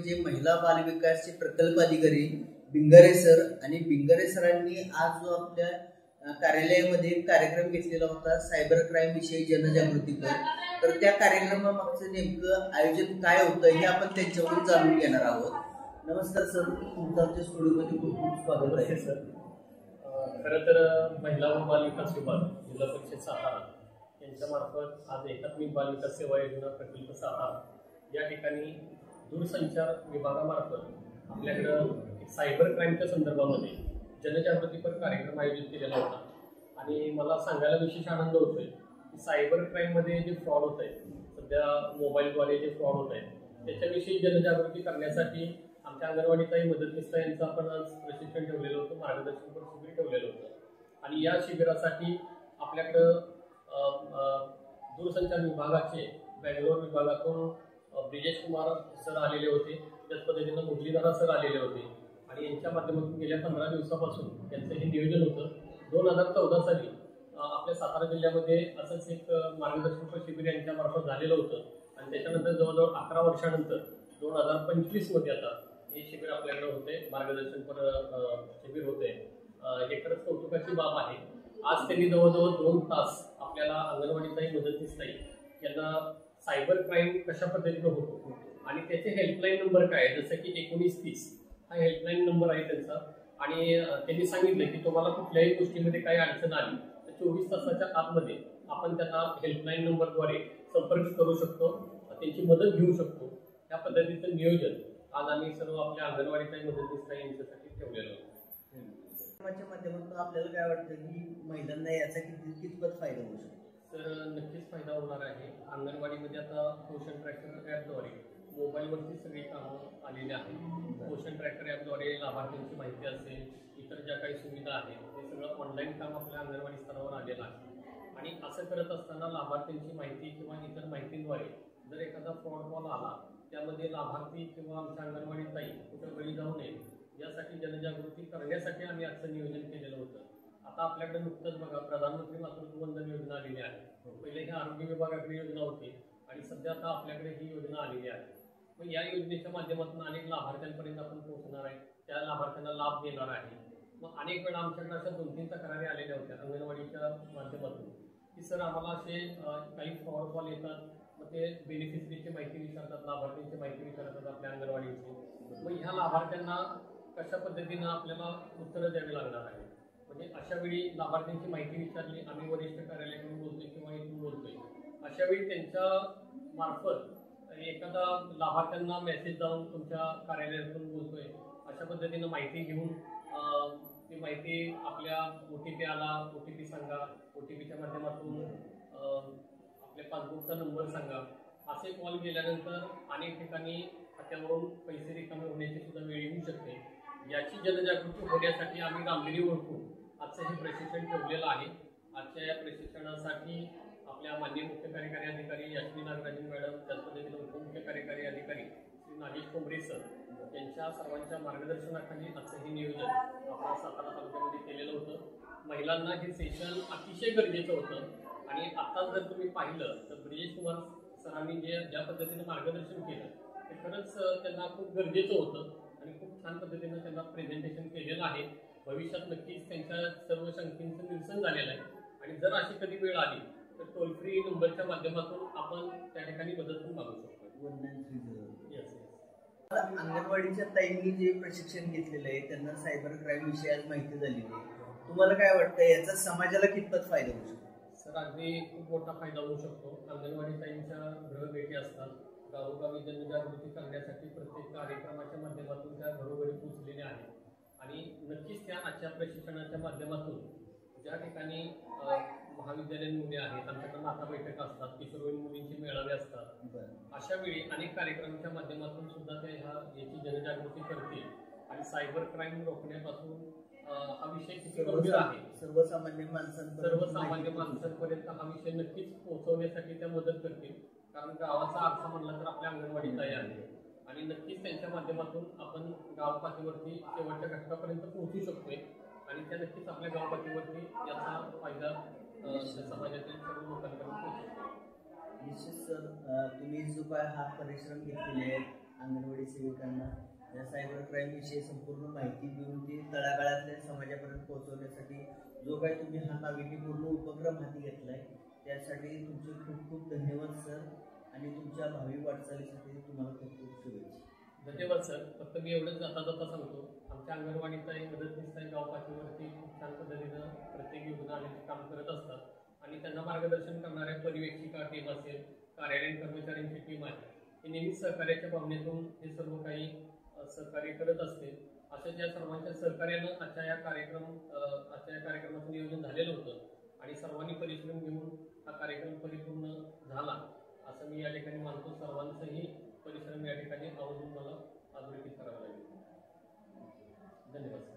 म्हणजे महिला बालविकासचे प्रकल्प अधिकारी बिंगरे सर आणि बिंगरे सरांनी आज जो आपल्या कार्यालयामध्ये एक कार्यक्रम घेतलेला होता सायबर क्राईम विषयी जनजागृतीपर, तर त्या कार्यक्रमामागचं नेमकं आयोजन काय होतं हे आपण त्यांच्याकडून जाणून घेणार आहोत. नमस्कार सर, तुमचं आमच्या स्टुडिओमध्ये खूप खूप स्वागत आहे. सर, खरं तर महिला व बालविकास विभाग जिल्हा परिषद सातारा यांच्यामार्फत आज एकात्मिक बालविकास सेवा योजना प्रकल्प सातारा या ठिकाणी दूरसंचार विभागामार्फत आपल्याकडं सायबर क्राईमच्या संदर्भामध्ये जनजागृतीपर कार्यक्रम आयोजित केलेला होता. आणि मला सांगायला विशेष आनंद होतोय की सायबर क्राईममध्ये जे फ्रॉड होत आहे, सध्या मोबाईलद्वारे जे फ्रॉड होत आहे त्याच्याविषयी जनजागृती करण्यासाठी आमच्या अंगणवाडीचाही मदतनीस यांचं आपण आज प्रशिक्षण ठेवलेलं होतं, मार्गदर्शनपर शिबिर ठेवलेलं होतं. आणि या शिबिरासाठी आपल्याकडं दूरसंचार विभागाचे बँगलोर विभागातून ब्रिजेश कुमार सर आलेले होते, त्याच पद्धतीनं मुरलीधर सर आलेले होते. आणि यांच्या माध्यमातून गेल्या 15 दिवसापासून त्यांचं हे नियोजन होतं. 2014 साली आपल्या सातारा जिल्ह्यामध्ये असंच एक मार्गदर्शनपर शिबिर यांच्यामार्फत झालेलं होतं. आणि त्याच्यानंतर जवळजवळ 11 वर्षानंतर 2025मध्ये आता हे शिबिर आपल्याकडे होते, मार्गदर्शनपर शिबिर होते. हे खरंच कौतुकाची बाब आहे. आज त्यांनी जवळजवळ 2 तास आपल्याला अंगणवाडीचाही मदतनीस यांना सायबर क्राईम कशा पद्धतीनं होतो आणि त्याचे हेल्पलाईन नंबर काय आहे, जसं की 1930 हा हेल्पलाईन नंबर आहे त्यांचा. आणि त्यांनी सांगितलं की तुम्हाला कुठल्याही गोष्टीमध्ये काही अडचण आली तर 24 तासाच्या आतमध्ये आपण त्यांना हेल्पलाईन नंबरद्वारे संपर्क करू शकतो, त्यांची मदत घेऊ शकतो. या पद्धतीचं नियोजन आज आम्ही सर्व आपल्या अंगणवाडीचाही मदतनीस यांच्यासाठी ठेवलेलं होतं. माध्यमातून आपल्याला काय वाटतं की महिलांना याचा कितपत फायदा होऊ शकतो? तर नक्कीच फायदा होणार आहे. अंगणवाडीमध्ये आता पोषण ट्रॅकर ॲपद्वारे मोबाईलवरती सगळी कामं आलेली आहेत. पोषण ट्रॅकर ॲपद्वारे लाभार्थ्यांची माहिती असेल, इतर ज्या काही सुविधा आहेत ते सगळं ऑनलाईन काम आपल्या अंगणवाडी स्तरावर आलेलं आहे. आणि असं करत असताना लाभार्थ्यांची माहिती किंवा इतर माहितीद्वारे जर एखादा फ्रॉड कॉल आला त्यामध्ये लाभार्थी किंवा आमच्या अंगणवाडी ताई कुठं बळी जाऊ नये यासाठी जनजागृती करण्यासाठी आम्ही आजचं नियोजन केलेलं होतं. आता आपल्याकडे नुकतंच बघा प्रधानमंत्री मातृत्व वंदन योजना आलेली आहे. पहिले ही आरोग्य विभागाकडे योजना होती आणि सध्या आता आपल्याकडे ही योजना आलेली आहे. मग या योजनेच्या माध्यमातून अनेक लाभार्थ्यांपर्यंत आपण पोहोचणार आहे, त्या लाभार्थ्यांना लाभ देणार आहे. मग अनेक वेळा आमच्याकडे अशा 2-3 तक्रारी आलेल्या होत्या अंगणवाडीच्या माध्यमातून की सर आम्हाला असे काही फ्रॉड कॉल येतात, मग ते बेनिफिशरीची माहिती विचारतात, लाभार्थ्यांची माहिती विचारतात आपल्या अंगणवाडीची. मग ह्या लाभार्थ्यांना कशा पद्धतीनं आपल्याला उत्तरं द्यावी लागणार आहे. म्हणजे अशा वेळी लाभार्थ्यांची माहिती विचारली, आम्ही वरिष्ठ कार्यालयाकडून बोलतोय किंवा इथून बोलतोय, अशा वेळी त्यांच्या मार्फत एखादा लाभार्थ्यांना मेसेज जाऊन तुमच्या कार्यालयातून बोलतोय अशा पद्धतीनं माहिती घेऊन ती माहिती आपल्या OTP आला, OTP सांगा, OTPच्या माध्यमातून आपल्या पासबुकचा नंबर सांगा, असे कॉल गेल्यानंतर अनेक ठिकाणी खात्यावरून पैसे रिकामे होण्याची सुद्धा वेळ येऊ शकते. याची जनजागृती होण्यासाठी आम्ही गांभीर्य ओळखून आजचं हे प्रशिक्षण ठेवलेलं आहे. आजच्या या प्रशिक्षणासाठी आपल्या माननीय मुख्य कार्यकारी अधिकारी याश्वी नागराजन मॅडम, त्याच पद्धतीने उपमुख्य कार्यकारी अधिकारी श्री नागेश कोंबरे सर यांच्या सर्वांच्या मार्गदर्शनाखाली आजचं हे नियोजन आपण सातारा तालुक्यामध्ये केलेलं होतं. महिलांना हे सेशन अतिशय गरजेचं होतं. आणि आत्ताच जर तुम्ही पाहिलं तर ब्रिजेश कुमार सरांनी ज्या पद्धतीने मार्गदर्शन केलं ते खरंच त्यांना खूप गरजेचं होतं आणि खूप छान पद्धतीनं त्यांना प्रेझेंटेशन केलेलं आहे. भविष्यात नक्कीच त्यांच्या सर्व शंकेचं निरसन झालेलं आहे. आणि जर अशी कधी वेळ आली तर टोल फ्री नंबरच्या माध्यमातून आपण त्या ठिकाणी मदत पण मागू शकतो. अंगणवाडीच्या ताईंनी जे प्रशिक्षण घेतलेलं आहे त्यांना सायबर क्राईम विषयी आज माहिती झालेली आहे, तुम्हाला काय वाटतं याचा समाजाला कितपत फायदा होऊ शकतो? सर, अगदी खूप मोठा फायदा होऊ शकतो. अंगणवाडी ताईंच्या गृहभेटी असतात, गावोगावी जनजागृती करण्यासाठी प्रत्येक कार्यक्रमाच्या माध्यमातून त्या घरोघरी पोहोचलेल्या आहेत. आणि नक्कीच त्या आजच्या प्रशिक्षणाच्या माध्यमातून ज्या ठिकाणी महाविद्यालयीन मुली आहेत, आमच्याकडे माता बैठक असतात, किशोरवयीन मुलींचे मेळावे असतात, अशा वेळी अनेक कार्यक्रमांच्या माध्यमातून सुद्धा ते याची जनजागृती करतील. आणि सायबर क्राईम रोखण्यापासून हा विषय किती गंभीर आहे, सर्वसामान्य माणसांपर्यंत हा विषय नक्कीच पोहोचवण्यासाठी त्या मदत करतील. कारण गावाचा अर्थ म्हणला तर आपल्या अंगणवाडी ताई आहे आणि नक्कीच त्यांच्या माध्यमातून आपण गाव पातळीवरती शेवटच्या घटकापर्यंत पोहोचू शकतोय. आणि त्या नक्कीच आपल्या गाव पातळीवरती याचा फायदा समाजातील सर्व लोकांपर्यंत पोहोचतो. निश्चित सर, तुम्ही जो काय हा परिश्रम घेतलेले आहेत अंगणवाडी सेविकांना या सायबर क्राईम विषयी संपूर्ण माहिती देऊन ती तळागाळातल्या समाजापर्यंत पोहोचवण्यासाठी जो काही तुम्ही हा नाविन्यपूर्ण उपक्रम हाती घेतलाय त्यासाठी तुमचे खूप खूप धन्यवाद सर आणि तुमच्या भावी वाटचालीसाठी तुम्हाला खूप खूप शुभेच्छा. धन्यवाद सर. फक्त मी एवढंच जाता सांगतो, आमच्या अंगणवाडीचा मदतनीस गाव पातळीवरती खूप छान पद्धतीनं प्रत्येक योजना आलेले काम करत असतात आणि त्यांना मार्गदर्शन करणाऱ्या पर्यवेक्षिका टीम असेल, कार्यालयीन कर्मचाऱ्यांची टीम आहे, हे नेहमीच सहकार्याच्या भावनेतून हे सर्व काही सहकार्य करत असते. अशा ज्या सर्वांच्या सहकार्यानं आजच्या या कार्यक्रमाचं नियोजन झालेलं होतं आणि सर्वांनी परिश्रम घेऊन हा कार्यक्रम परिपूर्ण झाला असं मी या ठिकाणी मानतो. सर्वांचंही परिश्रम या ठिकाणी आवर्जून मला अधोरेखित करावं लागेल. धन्यवाद.